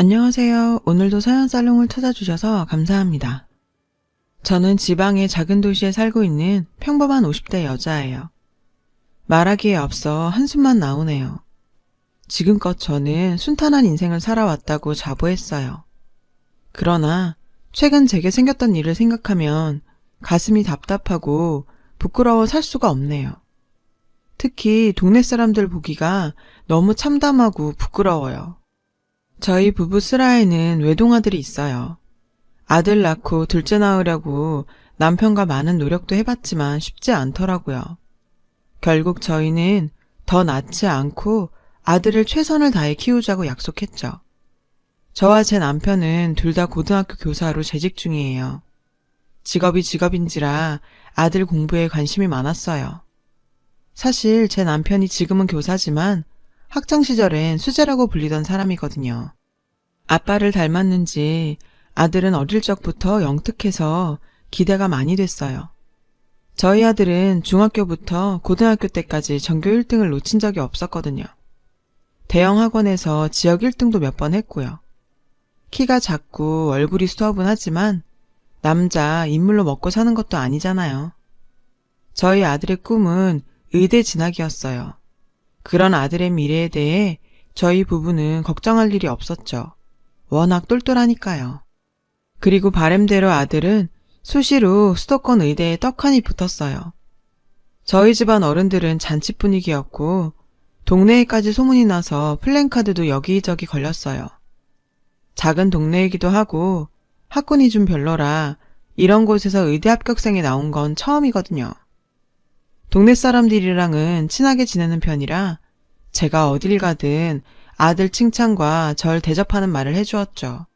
안녕하세요. 오늘도 서연살롱을 찾아주셔서 감사합니다. 저는 지방의 작은 도시에 살고 있는 평범한 50대 여자예요. 말하기에 앞서 한숨만 나오네요. 지금껏 저는 순탄한 인생을 살아왔다고 자부했어요. 그러나 최근 제게 생겼던 일을 생각하면 가슴이 답답하고 부끄러워 살 수가 없네요. 특히 동네 사람들 보기가 너무 참담하고 부끄러워요. 저희 부부 슬하에는 외동아들이 있어요. 아들 낳고 둘째 낳으려고 남편과 많은 노력도 해봤지만 쉽지 않더라고요. 결국 저희는 더 낳지 않고 아들을 최선을 다해 키우자고 약속했죠. 저와 제 남편은 둘 다 고등학교 교사로 재직 중이에요. 직업이 직업인지라 아들 공부에 관심이 많았어요. 사실 제 남편이 지금은 교사지만 학창시절엔 수재라고 불리던 사람이거든요. 아빠를 닮았는지 아들은 어릴 적부터 영특해서 기대가 많이 됐어요. 저희 아들은 중학교부터 고등학교 때까지 전교 1등을 놓친 적이 없었거든요. 대형 학원에서 지역 1등도 몇 번 했고요. 키가 작고 얼굴이 수더분하지만 남자 인물로 먹고 사는 것도 아니잖아요. 저희 아들의 꿈은 의대 진학이었어요. 그런 아들의 미래에 대해 저희 부부는 걱정할 일이 없었죠. 워낙 똘똘하니까요. 그리고 바람대로 아들은 수시로 수도권 의대에 떡하니 붙었어요. 저희 집안 어른들은 잔치 분위기였고 동네에까지 소문이 나서 플랜카드도 여기저기 걸렸어요. 작은 동네이기도 하고 학군이 좀 별로라 이런 곳에서 의대 합격생이 나온 건 처음이거든요. 동네 사람들이랑은 친하게 지내는 편이라 제가 어딜 가든 아들 칭찬과 절 대접하는 말을 해주었죠.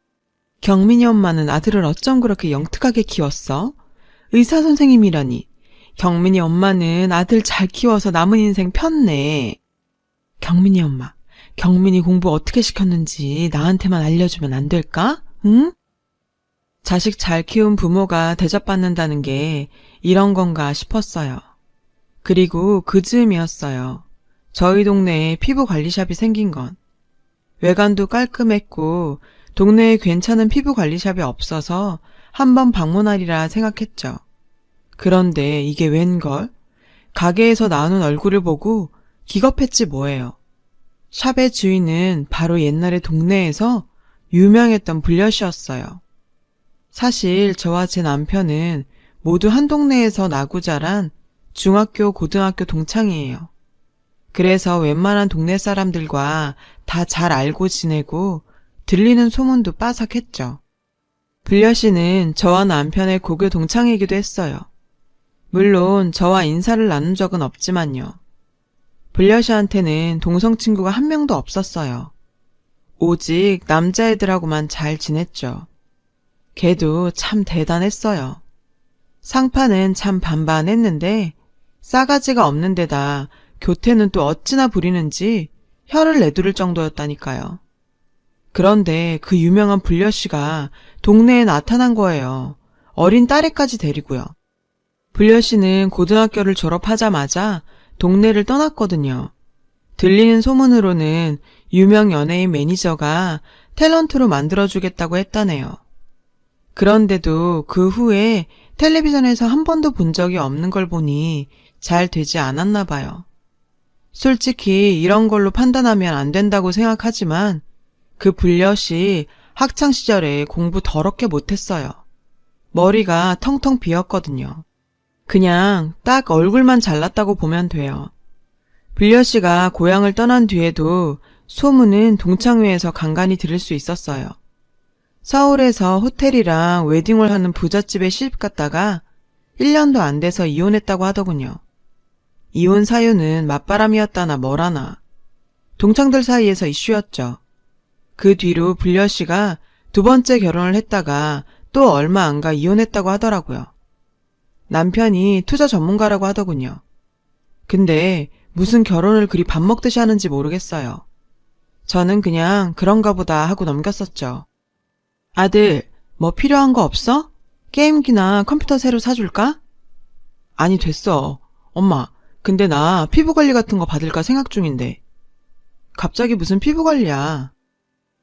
경민이 엄마는 아들을 어쩜 그렇게 영특하게 키웠어? 의사 선생님이라니. 경민이 엄마는 아들 잘 키워서 남은 인생 폈네. 경민이 엄마, 경민이 공부 어떻게 시켰는지 나한테만 알려주면 안 될까? 응? 자식 잘 키운 부모가 대접받는다는 게 이런 건가 싶었어요. 그리고 그 즈음이었어요. 저희 동네에 피부관리샵이 생긴 건. 외관도 깔끔했고 동네에 괜찮은 피부관리샵이 없어서 한번 방문하리라 생각했죠. 그런데 이게 웬걸? 가게에서 나오는 얼굴을 보고 기겁했지 뭐예요. 샵의 주인은 바로 옛날에 동네에서 유명했던 불려시였어요. 사실 저와 제 남편은 모두 한 동네에서 나고 자란 중학교, 고등학교 동창이에요. 그래서 웬만한 동네 사람들과 다 잘 알고 지내고 들리는 소문도 빠삭했죠. 불려씨는 저와 남편의 고교 동창이기도 했어요. 물론 저와 인사를 나눈 적은 없지만요. 불려씨한테는 동성 친구가 한 명도 없었어요. 오직 남자애들하고만 잘 지냈죠. 걔도 참 대단했어요. 상파는 참 반반했는데 싸가지가 없는 데다 교태는 또 어찌나 부리는지 혀를 내두를 정도였다니까요. 그런데 그 유명한 불려씨가 동네에 나타난 거예요. 어린 딸애까지 데리고요. 불려씨는 고등학교를 졸업하자마자 동네를 떠났거든요. 들리는 소문으로는 유명 연예인 매니저가 탤런트로 만들어주겠다고 했다네요. 그런데도 그 후에 텔레비전에서 한 번도 본 적이 없는 걸 보니 잘 되지 않았나 봐요. 솔직히 이런 걸로 판단하면 안 된다고 생각하지만 그 불려씨 학창시절에 공부 더럽게 못했어요. 머리가 텅텅 비었거든요. 그냥 딱 얼굴만 잘났다고 보면 돼요. 불려씨가 고향을 떠난 뒤에도 소문은 동창회에서 간간히 들을 수 있었어요. 서울에서 호텔이랑 웨딩홀 하는 부잣집에 시집 갔다가 1년도 안 돼서 이혼했다고 하더군요. 이혼 사유는 맞바람이었다나 뭐라나. 동창들 사이에서 이슈였죠. 그 뒤로 불려씨가 두 번째 결혼을 했다가 또 얼마 안 가 이혼했다고 하더라고요. 남편이 투자 전문가라고 하더군요. 근데 무슨 결혼을 그리 밥 먹듯이 하는지 모르겠어요. 저는 그냥 그런가 보다 하고 넘겼었죠. 아들, 뭐 필요한 거 없어? 게임기나 컴퓨터 새로 사줄까? 아니, 됐어. 엄마, 근데 나 피부관리 같은 거 받을까 생각 중인데. 갑자기 무슨 피부관리야.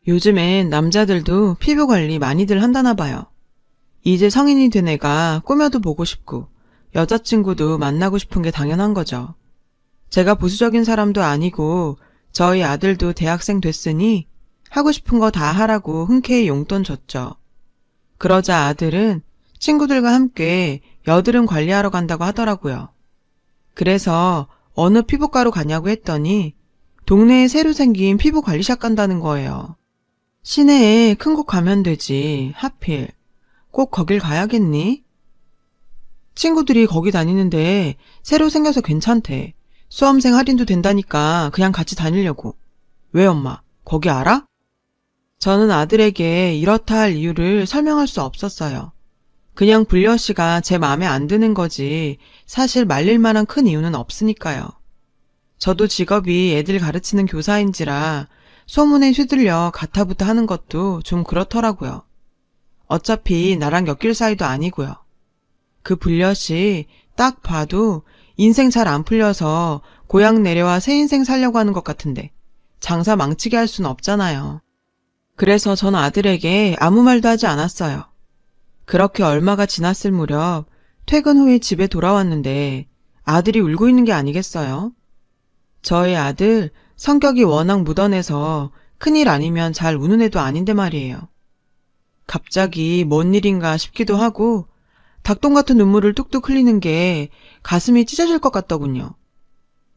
요즘엔 남자들도 피부 관리 많이들 한다나 봐요. 이제 성인이 된 애가 꾸며도 보고 싶고 여자친구도 만나고 싶은 게 당연한 거죠. 제가 보수적인 사람도 아니고 저희 아들도 대학생 됐으니 하고 싶은 거 다 하라고 흔쾌히 용돈 줬죠. 그러자 아들은 친구들과 함께 여드름 관리하러 간다고 하더라고요. 그래서 어느 피부과로 가냐고 했더니 동네에 새로 생긴 피부 관리샵 간다는 거예요. 시내에 큰 곳 가면 되지. 하필. 꼭 거길 가야겠니? 친구들이 거기 다니는데 새로 생겨서 괜찮대. 수험생 할인도 된다니까 그냥 같이 다니려고. 왜 엄마? 거기 알아? 저는 아들에게 이렇다 할 이유를 설명할 수 없었어요. 그냥 불려씨가 제 마음에 안 드는 거지 사실 말릴 만한 큰 이유는 없으니까요. 저도 직업이 애들 가르치는 교사인지라 소문에 휘둘려 가타부타 하는 것도 좀 그렇더라고요. 어차피 나랑 엮일 사이도 아니고요. 그 불려씨 딱 봐도 인생 잘 안 풀려서 고향 내려와 새 인생 살려고 하는 것 같은데 장사 망치게 할 수는 없잖아요. 그래서 전 아들에게 아무 말도 하지 않았어요. 그렇게 얼마가 지났을 무렵 퇴근 후에 집에 돌아왔는데 아들이 울고 있는 게 아니겠어요? 저희 아들 성격이 워낙 묻어내서 큰일 아니면 잘 우는 애도 아닌데 말이에요. 갑자기 뭔 일인가 싶기도 하고 닭똥 같은 눈물을 뚝뚝 흘리는 게 가슴이 찢어질 것 같더군요.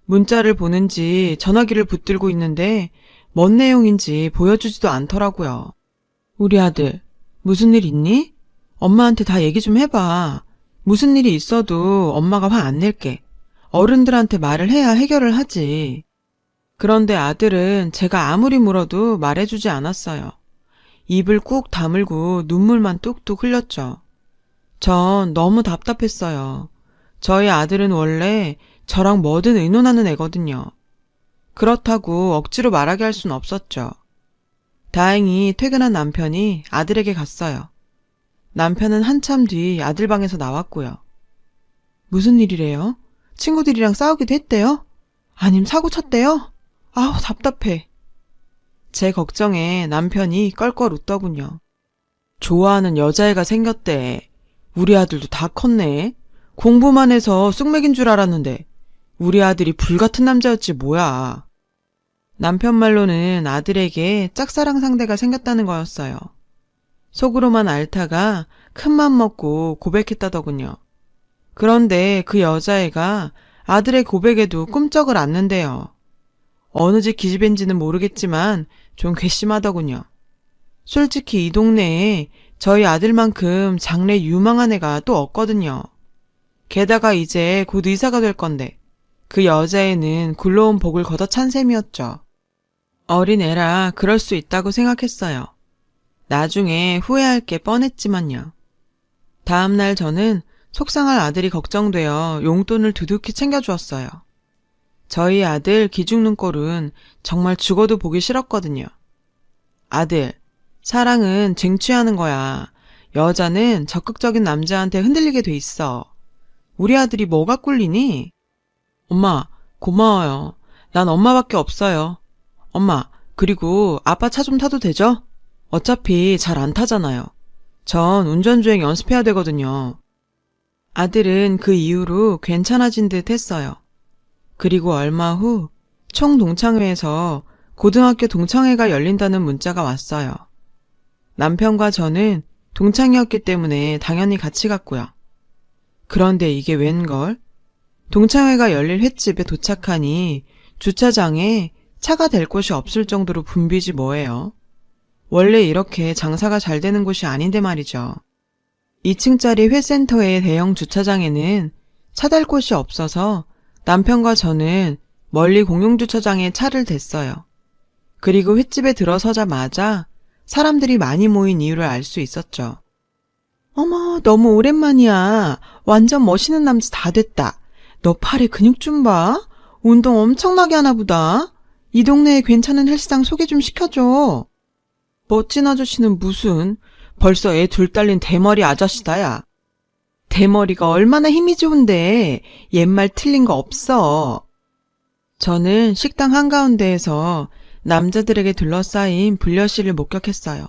문자를 보는지 전화기를 붙들고 있는데 뭔 내용인지 보여주지도 않더라고요. 우리 아들, 무슨 일 있니? 엄마한테 다 얘기 좀 해봐. 무슨 일이 있어도 엄마가 화 안 낼게. 어른들한테 말을 해야 해결을 하지. 그런데 아들은 제가 아무리 물어도 말해주지 않았어요. 입을 꾹 다물고 눈물만 뚝뚝 흘렸죠. 전 너무 답답했어요. 저희 아들은 원래 저랑 뭐든 의논하는 애거든요. 그렇다고 억지로 말하게 할 순 없었죠. 다행히 퇴근한 남편이 아들에게 갔어요. 남편은 한참 뒤 아들 방에서 나왔고요. 무슨 일이래요? 친구들이랑 싸우기도 했대요? 아님 사고 쳤대요? 아우 답답해. 제 걱정에 남편이 껄껄 웃더군요. 좋아하는 여자애가 생겼대. 우리 아들도 다 컸네. 공부만 해서 쑥맥인 줄 알았는데 우리 아들이 불같은 남자였지 뭐야. 남편 말로는 아들에게 짝사랑 상대가 생겼다는 거였어요. 속으로만 앓다가 큰맘 먹고 고백했다더군요. 그런데 그 여자애가 아들의 고백에도 꿈쩍을 않는데요. 어느 집 기집애인지는 모르겠지만 좀 괘씸하더군요. 솔직히 이 동네에 저희 아들만큼 장래 유망한 애가 또 없거든요. 게다가 이제 곧 의사가 될 건데 그 여자애는 굴러온 복을 걷어찬 셈이었죠. 어린 애라 그럴 수 있다고 생각했어요. 나중에 후회할 게 뻔했지만요. 다음날 저는 속상할 아들이 걱정되어 용돈을 두둑히 챙겨주었어요. 저희 아들 기죽는 꼴은 정말 죽어도 보기 싫었거든요. 아들, 사랑은 쟁취하는 거야. 여자는 적극적인 남자한테 흔들리게 돼 있어. 우리 아들이 뭐가 꿀리니? 엄마, 고마워요. 난 엄마밖에 없어요. 엄마, 그리고 아빠 차 좀 타도 되죠? 어차피 잘 안 타잖아요. 전 운전주행 연습해야 되거든요. 아들은 그 이후로 괜찮아진 듯 했어요. 그리고 얼마 후 총동창회에서 고등학교 동창회가 열린다는 문자가 왔어요. 남편과 저는 동창이었기 때문에 당연히 같이 갔고요. 그런데 이게 웬걸? 동창회가 열릴 횟집에 도착하니 주차장에 차가 댈 곳이 없을 정도로 붐비지 뭐예요. 원래 이렇게 장사가 잘 되는 곳이 아닌데 말이죠. 2층짜리 회센터의 대형 주차장에는 차 댈 곳이 없어서 남편과 저는 멀리 공용주차장에 차를 댔어요. 그리고 횟집에 들어서자마자 사람들이 많이 모인 이유를 알 수 있었죠. 어머, 너무 오랜만이야. 완전 멋있는 남자 다 됐다. 너 팔에 근육 좀 봐. 운동 엄청나게 하나 보다. 이 동네에 괜찮은 헬스장 소개 좀 시켜줘. 멋진 아저씨는 무슨, 벌써 애 둘 딸린 대머리 아저씨다야. 대머리가 얼마나 힘이 좋은데 옛말 틀린 거 없어. 저는 식당 한가운데에서 남자들에게 둘러싸인 불려 씨를 목격했어요.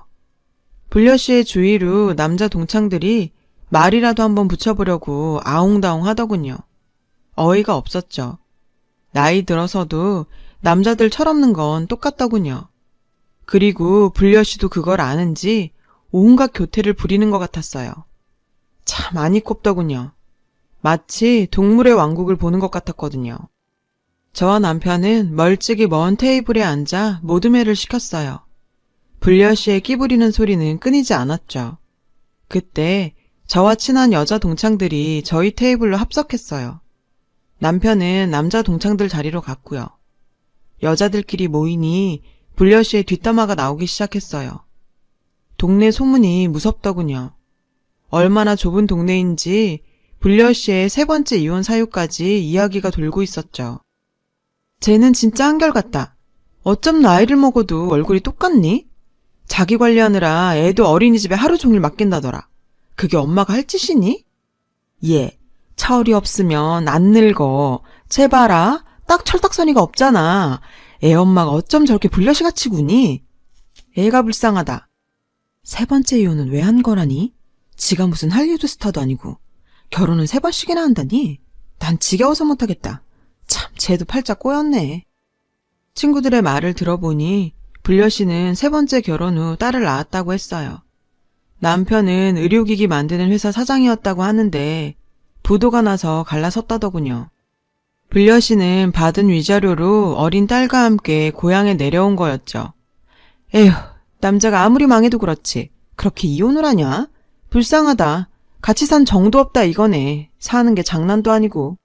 불려 씨의 주위로 남자 동창들이 말이라도 한번 붙여보려고 아웅다웅 하더군요. 어이가 없었죠. 나이 들어서도 남자들 철없는 건 똑같더군요. 그리고 불려 씨도 그걸 아는지 온갖 교태를 부리는 것 같았어요. 참 안이 꼽더군요. 마치 동물의 왕국을 보는 것 같았거든요. 저와 남편은 멀찍이 먼 테이블에 앉아 모둠회를 시켰어요. 불려 씨의 끼부리는 소리는 끊이지 않았죠. 그때 저와 친한 여자 동창들이 저희 테이블로 합석했어요. 남편은 남자 동창들 자리로 갔고요. 여자들끼리 모이니 불려 씨의 뒷담화가 나오기 시작했어요. 동네 소문이 무섭더군요. 얼마나 좁은 동네인지 불려 씨의 세 번째 이혼 사유까지 이야기가 돌고 있었죠. 쟤는 진짜 한결같다. 어쩜 나이를 먹어도 얼굴이 똑같니? 자기 관리하느라 애도 어린이집에 하루 종일 맡긴다더라. 그게 엄마가 할 짓이니? 얘, 철이 없으면 안 늙어. 쟤 봐라. 딱 철딱서니가 없잖아. 애 엄마가 어쩜 저렇게 불려시같이 구니? 애가 불쌍하다. 세 번째 이혼은 왜 한 거라니? 지가 무슨 할리우드 스타도 아니고 결혼은 3번씩이나 한다니? 난 지겨워서 못하겠다. 참, 쟤도 팔짝 꼬였네. 친구들의 말을 들어보니 불려 씨는 3번째 결혼 후 딸을 낳았다고 했어요. 남편은 의료기기 만드는 회사 사장이었다고 하는데 부도가 나서 갈라섰다더군요. 불려 씨는 받은 위자료로 어린 딸과 함께 고향에 내려온 거였죠. 에휴, 남자가 아무리 망해도 그렇지. 그렇게 이혼을 하냐? 불쌍하다. 같이 산 정도 없다 이거네. 사는 게 장난도 아니고.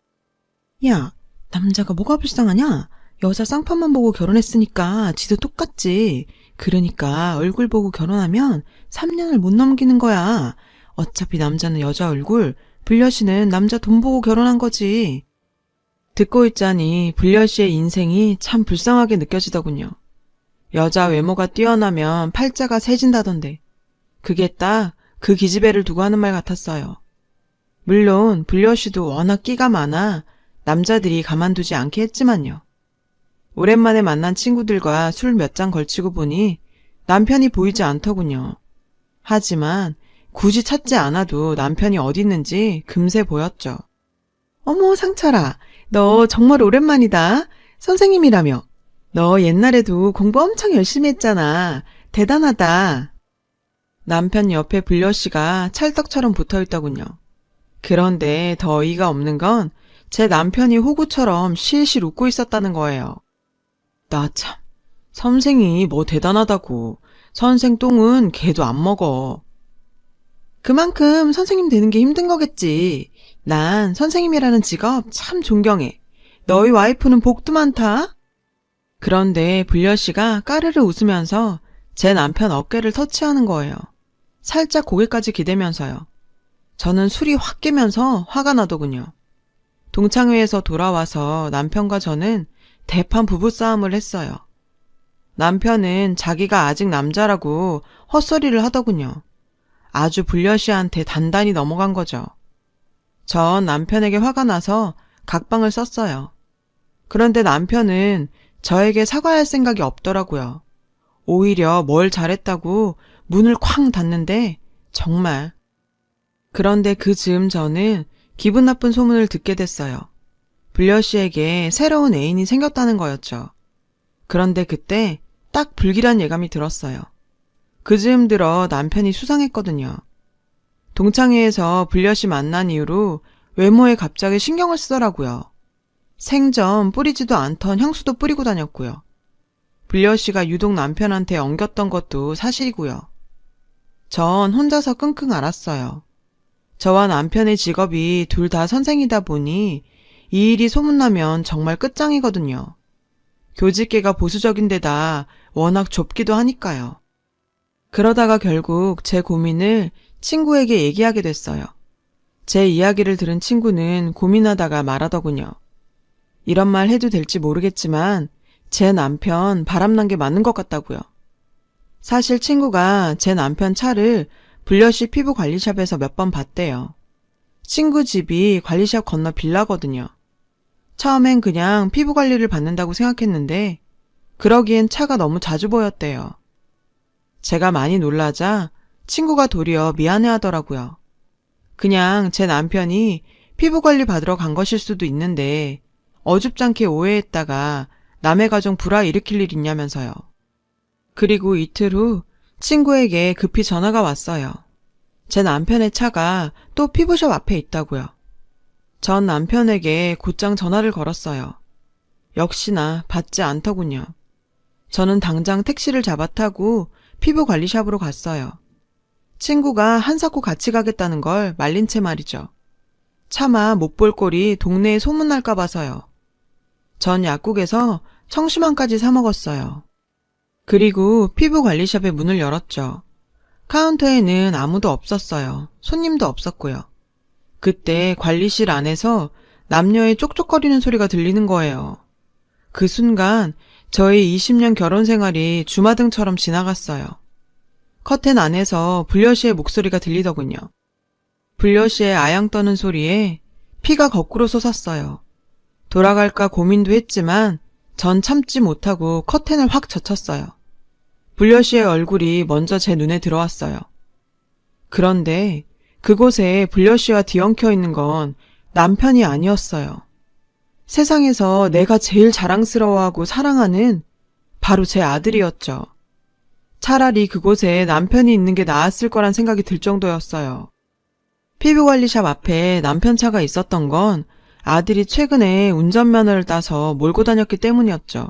야, 남자가 뭐가 불쌍하냐? 여자 쌍판만 보고 결혼했으니까 지도 똑같지. 그러니까 얼굴 보고 결혼하면 3년을 못 넘기는 거야. 어차피 남자는 여자 얼굴, 불려 씨는 남자 돈 보고 결혼한 거지. 듣고 있자니 불려 씨의 인생이 참 불쌍하게 느껴지더군요. 여자 외모가 뛰어나면 팔자가 세진다던데. 그게 딱 그 기집애를 두고 하는 말 같았어요. 물론 불려 씨도 워낙 끼가 많아 남자들이 가만두지 않게 했지만요. 오랜만에 만난 친구들과 술 몇 잔 걸치고 보니 남편이 보이지 않더군요. 하지만 굳이 찾지 않아도 남편이 어디 있는지 금세 보였죠. 어머, 상철아, 너 정말 오랜만이다. 선생님이라며. 너 옛날에도 공부 엄청 열심히 했잖아. 대단하다. 남편 옆에 불려 씨가 찰떡처럼 붙어있더군요. 그런데 더 어이가 없는 건 제 남편이 호구처럼 실실 웃고 있었다는 거예요. 나 참, 선생이 뭐 대단하다고. 선생 똥은 개도 안 먹어. 그만큼 선생님 되는 게 힘든 거겠지. 난 선생님이라는 직업 참 존경해. 너희 와이프는 복도 많다. 그런데 불려 씨가 까르르 웃으면서 제 남편 어깨를 터치하는 거예요. 살짝 고개까지 기대면서요. 저는 술이 확 깨면서 화가 나더군요. 동창회에서 돌아와서 남편과 저는 대판 부부싸움을 했어요. 남편은 자기가 아직 남자라고 헛소리를 하더군요. 아주 불려 씨한테 단단히 넘어간 거죠. 전 남편에게 화가 나서 각방을 썼어요. 그런데 남편은 저에게 사과할 생각이 없더라고요. 오히려 뭘 잘했다고 문을 쾅 닫는데 정말. 그런데 그 즈음 저는 기분 나쁜 소문을 듣게 됐어요. 불려 씨에게 새로운 애인이 생겼다는 거였죠. 그런데 그때 딱 불길한 예감이 들었어요. 그 즈음 들어 남편이 수상했거든요. 동창회에서 불려 씨 만난 이후로 외모에 갑자기 신경을 쓰더라고요. 생전 뿌리지도 않던 향수도 뿌리고 다녔고요. 불려 씨가 유독 남편한테 엉겼던 것도 사실이고요. 전 혼자서 끙끙 앓았어요. 저와 남편의 직업이 둘 다 선생이다 보니 이 일이 소문나면 정말 끝장이거든요. 교직계가 보수적인 데다 워낙 좁기도 하니까요. 그러다가 결국 제 고민을 친구에게 얘기하게 됐어요. 제 이야기를 들은 친구는 고민하다가 말하더군요. 이런 말 해도 될지 모르겠지만 제 남편 바람난 게 맞는 것 같다고요. 사실 친구가 제 남편 차를 불려 씨 피부 관리샵에서 몇 번 봤대요. 친구 집이 관리샵 건너 빌라거든요. 처음엔 그냥 피부 관리를 받는다고 생각했는데 그러기엔 차가 너무 자주 보였대요. 제가 많이 놀라자 친구가 도리어 미안해하더라고요. 그냥 제 남편이 피부 관리 받으러 간 것일 수도 있는데 어줍잖게 오해했다가 남의 가정 불화 일으킬 일 있냐면서요. 그리고 이틀 후 친구에게 급히 전화가 왔어요. 제 남편의 차가 또 피부숍 앞에 있다고요. 전 남편에게 곧장 전화를 걸었어요. 역시나 받지 않더군요. 저는 당장 택시를 잡아 타고 피부관리샵으로 갔어요. 친구가 한사코 같이 가겠다는 걸 말린 채 말이죠. 차마 못 볼 꼴이 동네에 소문날까 봐서요. 전 약국에서 청심환까지 사 먹었어요. 그리고 피부관리샵의 문을 열었죠. 카운터에는 아무도 없었어요. 손님도 없었고요. 그때 관리실 안에서 남녀의 쪽쪽거리는 소리가 들리는 거예요. 그 순간 저의 20년 결혼 생활이 주마등처럼 지나갔어요. 커튼 안에서 불려 씨의 목소리가 들리더군요. 불려 씨의 아양 떠는 소리에 피가 거꾸로 솟았어요. 돌아갈까 고민도 했지만 전 참지 못하고 커튼을 확 젖혔어요. 불려 씨의 얼굴이 먼저 제 눈에 들어왔어요. 그런데 그곳에 불려 씨와 뒤엉켜 있는 건 남편이 아니었어요. 세상에서 내가 제일 자랑스러워하고 사랑하는 바로 제 아들이었죠. 차라리 그곳에 남편이 있는 게 나았을 거란 생각이 들 정도였어요. 피부관리샵 앞에 남편 차가 있었던 건 아들이 최근에 운전면허를 따서 몰고 다녔기 때문이었죠.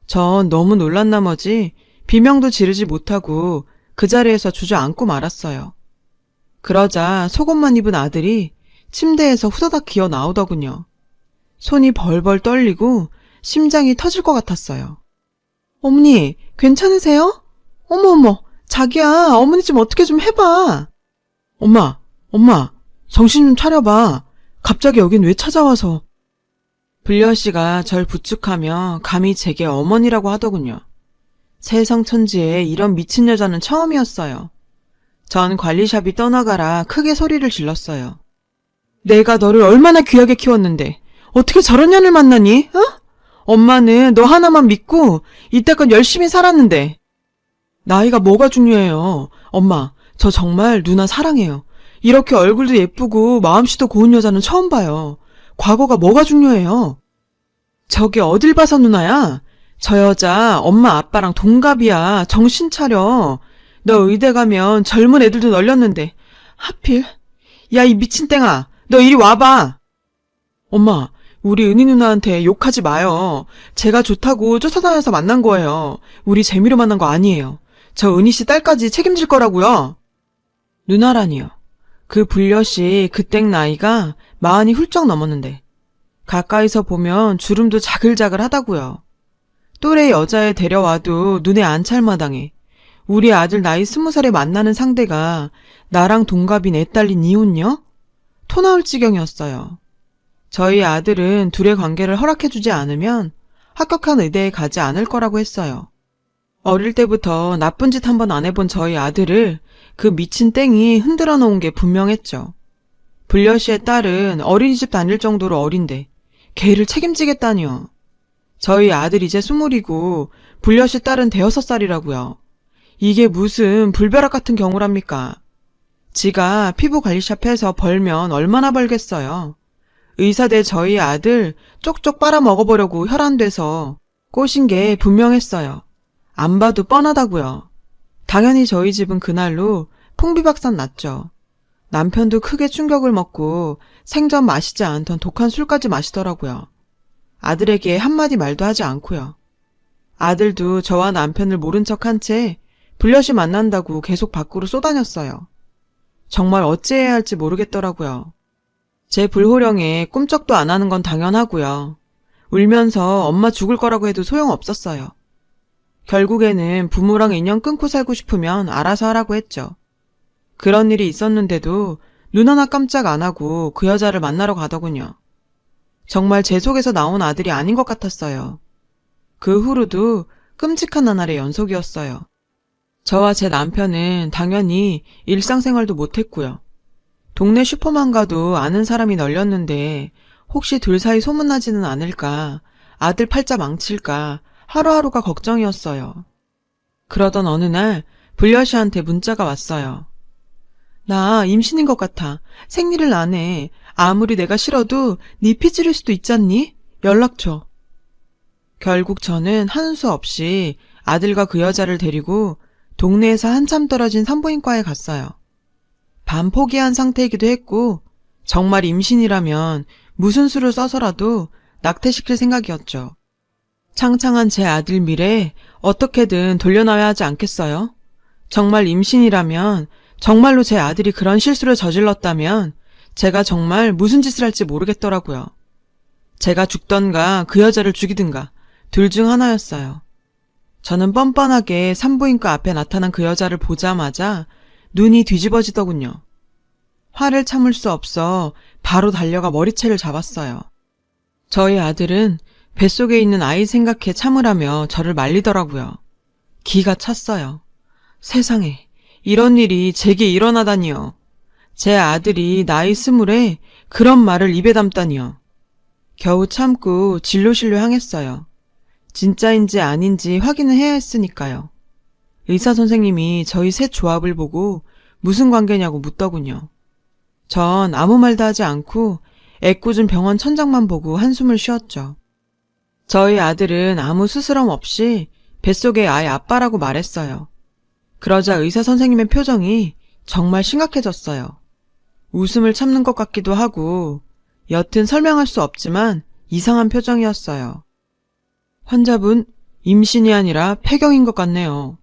전 너무 놀란 나머지 비명도 지르지 못하고 그 자리에서 주저앉고 말았어요. 그러자 속옷만 입은 아들이 침대에서 후다닥 기어 나오더군요. 손이 벌벌 떨리고 심장이 터질 것 같았어요. 어머니, 괜찮으세요? 어머, 자기야, 어머니 좀 어떻게 좀 해봐. 엄마, 정신 좀 차려봐. 갑자기 여긴 왜 찾아와서. 불려 씨가 절 부축하며 감히 제게 어머니라고 하더군요. 세상 천지에 이런 미친 여자는 처음이었어요. 전 관리샵이 떠나가라 크게 소리를 질렀어요. 내가 너를 얼마나 귀하게 키웠는데 어떻게 저런 년을 만나니? 어? 엄마는 너 하나만 믿고 이때껏 열심히 살았는데. 나이가 뭐가 중요해요. 엄마, 저 정말 누나 사랑해요. 이렇게 얼굴도 예쁘고 마음씨도 고운 여자는 처음 봐요. 과거가 뭐가 중요해요. 저게 어딜 봐서 누나야? 저 여자 엄마 아빠랑 동갑이야. 정신 차려. 너 의대 가면 젊은 애들도 널렸는데 하필. 야, 이 미친 땡아, 너 이리 와봐. 엄마, 우리 은희 누나한테 욕하지 마요. 제가 좋다고 쫓아다녀서 만난 거예요. 우리 재미로 만난 거 아니에요. 저 은희 씨 딸까지 책임질 거라고요. 누나라니요. 그 불려 씨 그땡 나이가 40이 훌쩍 넘었는데 가까이서 보면 주름도 자글자글 하다고요. 또래 여자애 데려와도 눈에 안 찰 마당에 우리 아들 나이 20살에 만나는 상대가 나랑 동갑인 애 딸린 이혼녀? 토 나올 지경이었어요. 저희 아들은 둘의 관계를 허락해주지 않으면 합격한 의대에 가지 않을 거라고 했어요. 어릴 때부터 나쁜 짓 한 번 안 해본 저희 아들을 그 미친 땡이 흔들어 놓은 게 분명했죠. 불려 씨의 딸은 어린이집 다닐 정도로 어린데 걔를 책임지겠다니요. 저희 아들 이제 20이고 불려 씨 딸은 5살이라고요. 이게 무슨 불벼락 같은 경우랍니까? 지가 피부관리샵에서 벌면 얼마나 벌겠어요. 의사대 저희 아들 쪽쪽 빨아먹어보려고 혈안돼서 꼬신 게 분명했어요. 안 봐도 뻔하다고요. 당연히 저희 집은 그날로 풍비박산 났죠. 남편도 크게 충격을 먹고 생전 마시지 않던 독한 술까지 마시더라고요. 아들에게 한마디 말도 하지 않고요. 아들도 저와 남편을 모른 척한 채 불려시 만난다고 계속 밖으로 쏘다녔어요. 정말 어찌해야 할지 모르겠더라고요. 제 불호령에 꿈쩍도 안 하는 건 당연하고요. 울면서 엄마 죽을 거라고 해도 소용없었어요. 결국에는 부모랑 인연 끊고 살고 싶으면 알아서 하라고 했죠. 그런 일이 있었는데도 눈 하나 깜짝 안 하고 그 여자를 만나러 가더군요. 정말 제 속에서 나온 아들이 아닌 것 같았어요. 그 후로도 끔찍한 나날의 연속이었어요. 저와 제 남편은 당연히 일상생활도 못했고요. 동네 슈퍼만 가도 아는 사람이 널렸는데 혹시 둘 사이 소문나지는 않을까, 아들 팔자 망칠까 하루하루가 걱정이었어요. 그러던 어느 날 불려시한테 문자가 왔어요. 나 임신인 것 같아. 생리를 안 해. 아무리 내가 싫어도 네 피 찌를 수도 있잖니? 연락 줘. 결국 저는 하는 수 없이 아들과 그 여자를 데리고 동네에서 한참 떨어진 산부인과에 갔어요. 반 포기한 상태이기도 했고 정말 임신이라면 무슨 수를 써서라도 낙태시킬 생각이었죠. 창창한 제 아들 미래 어떻게든 돌려놔야 하지 않겠어요? 정말 임신이라면, 정말로 제 아들이 그런 실수를 저질렀다면 제가 정말 무슨 짓을 할지 모르겠더라고요. 제가 죽던가 그 여자를 죽이든가 둘 중 하나였어요. 저는 뻔뻔하게 산부인과 앞에 나타난 그 여자를 보자마자 눈이 뒤집어지더군요. 화를 참을 수 없어 바로 달려가 머리채를 잡았어요. 저희 아들은 뱃속에 있는 아이 생각해 참으라며 저를 말리더라고요. 기가 찼어요. 세상에, 이런 일이 제게 일어나다니요. 제 아들이 나이 20에 그런 말을 입에 담다니요. 겨우 참고 진료실로 향했어요. 진짜인지 아닌지 확인을 해야 했으니까요. 의사 선생님이 저희 셋 조합을 보고 무슨 관계냐고 묻더군요. 전 아무 말도 하지 않고 애꿎은 병원 천장만 보고 한숨을 쉬었죠. 저희 아들은 아무 스스럼 없이 뱃속의 아이 아빠라고 말했어요. 그러자 의사 선생님의 표정이 정말 심각해졌어요. 웃음을 참는 것 같기도 하고 여튼 설명할 수 없지만 이상한 표정이었어요. 환자분 임신이 아니라 폐경인 것 같네요.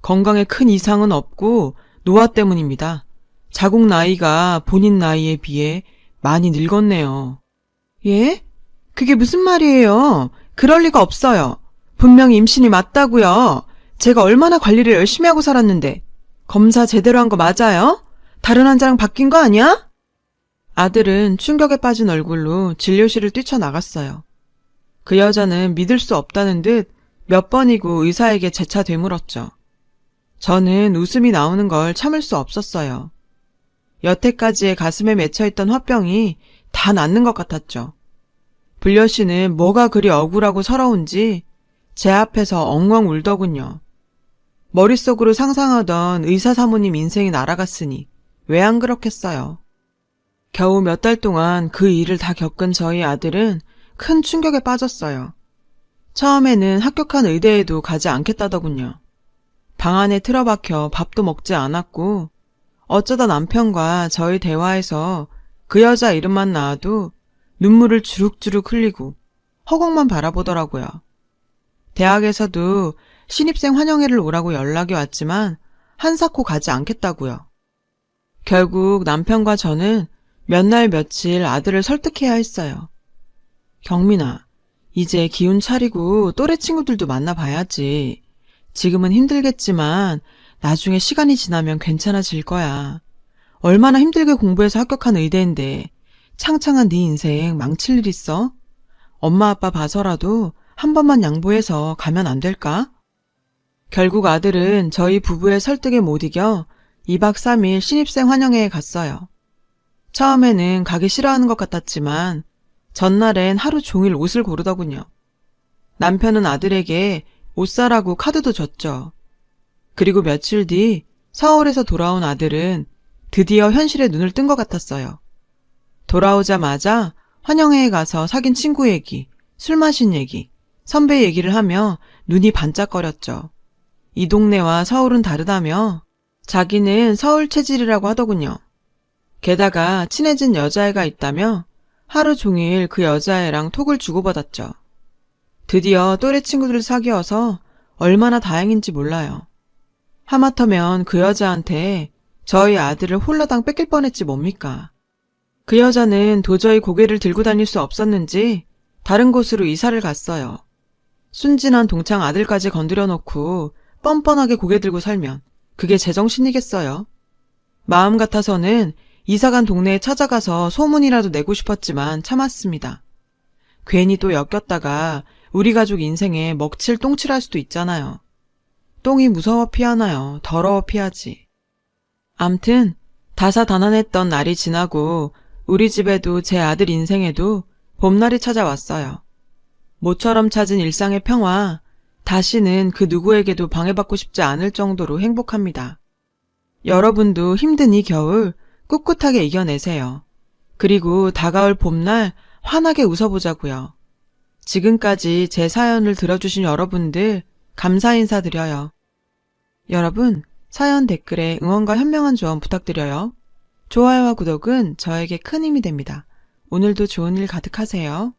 건강에 큰 이상은 없고 노화 때문입니다. 자궁 나이가 본인 나이에 비해 많이 늙었네요. 예? 그게 무슨 말이에요? 그럴 리가 없어요. 분명히 임신이 맞다고요. 제가 얼마나 관리를 열심히 하고 살았는데. 검사 제대로 한 거 맞아요? 다른 환자랑 바뀐 거 아니야? 아들은 충격에 빠진 얼굴로 진료실을 뛰쳐나갔어요. 그 여자는 믿을 수 없다는 듯 몇 번이고 의사에게 재차 되물었죠. 저는 웃음이 나오는 걸 참을 수 없었어요. 여태까지의 가슴에 맺혀있던 화병이 다 낫는 것 같았죠. 불려 씨는 뭐가 그리 억울하고 서러운지 제 앞에서 엉엉 울더군요. 머릿속으로 상상하던 의사 사모님 인생이 날아갔으니 왜 안 그렇겠어요. 겨우 몇 달 동안 그 일을 다 겪은 저희 아들은 큰 충격에 빠졌어요. 처음에는 합격한 의대에도 가지 않겠다더군요. 방 안에 틀어박혀 밥도 먹지 않았고 어쩌다 남편과 저희 대화에서 그 여자 이름만 나와도 눈물을 주룩주룩 흘리고 허공만 바라보더라고요. 대학에서도 신입생 환영회를 오라고 연락이 왔지만 한사코 가지 않겠다고요. 결국 남편과 저는 몇 날 며칠 아들을 설득해야 했어요. 경민아, 이제 기운 차리고 또래 친구들도 만나봐야지. 지금은 힘들겠지만 나중에 시간이 지나면 괜찮아질 거야. 얼마나 힘들게 공부해서 합격한 의대인데 창창한 네 인생 망칠 일 있어? 엄마 아빠 봐서라도 한 번만 양보해서 가면 안 될까? 결국 아들은 저희 부부의 설득에 못 이겨 2박 3일 신입생 환영회에 갔어요. 처음에는 가기 싫어하는 것 같았지만 전날엔 하루 종일 옷을 고르더군요. 남편은 아들에게 옷 사라고 카드도 줬죠. 그리고 며칠 뒤 서울에서 돌아온 아들은 드디어 현실에 눈을 뜬 것 같았어요. 돌아오자마자 환영회에 가서 사귄 친구 얘기, 술 마신 얘기, 선배 얘기를 하며 눈이 반짝거렸죠. 이 동네와 서울은 다르다며 자기는 서울 체질이라고 하더군요. 게다가 친해진 여자애가 있다며 하루 종일 그 여자애랑 톡을 주고받았죠. 드디어 또래 친구들을 사귀어서 얼마나 다행인지 몰라요. 하마터면 그 여자한테 저희 아들을 홀라당 뺏길 뻔했지 뭡니까. 그 여자는 도저히 고개를 들고 다닐 수 없었는지 다른 곳으로 이사를 갔어요. 순진한 동창 아들까지 건드려 놓고 뻔뻔하게 고개 들고 살면 그게 제정신이겠어요. 마음 같아서는 이사간 동네에 찾아가서 소문이라도 내고 싶었지만 참았습니다. 괜히 또 엮였다가 우리 가족 인생에 먹칠 똥칠할 수도 있잖아요. 똥이 무서워 피하나요? 더러워 피하지. 암튼 다사다난했던 날이 지나고 우리 집에도 제 아들 인생에도 봄날이 찾아왔어요. 모처럼 찾은 일상의 평화, 다시는 그 누구에게도 방해받고 싶지 않을 정도로 행복합니다. 여러분도 힘든 이 겨울 꿋꿋하게 이겨내세요. 그리고 다가올 봄날 환하게 웃어보자고요. 지금까지 제 사연을 들어주신 여러분들 감사 인사드려요. 여러분, 사연 댓글에 응원과 현명한 조언 부탁드려요. 좋아요와 구독은 저에게 큰 힘이 됩니다. 오늘도 좋은 일 가득하세요.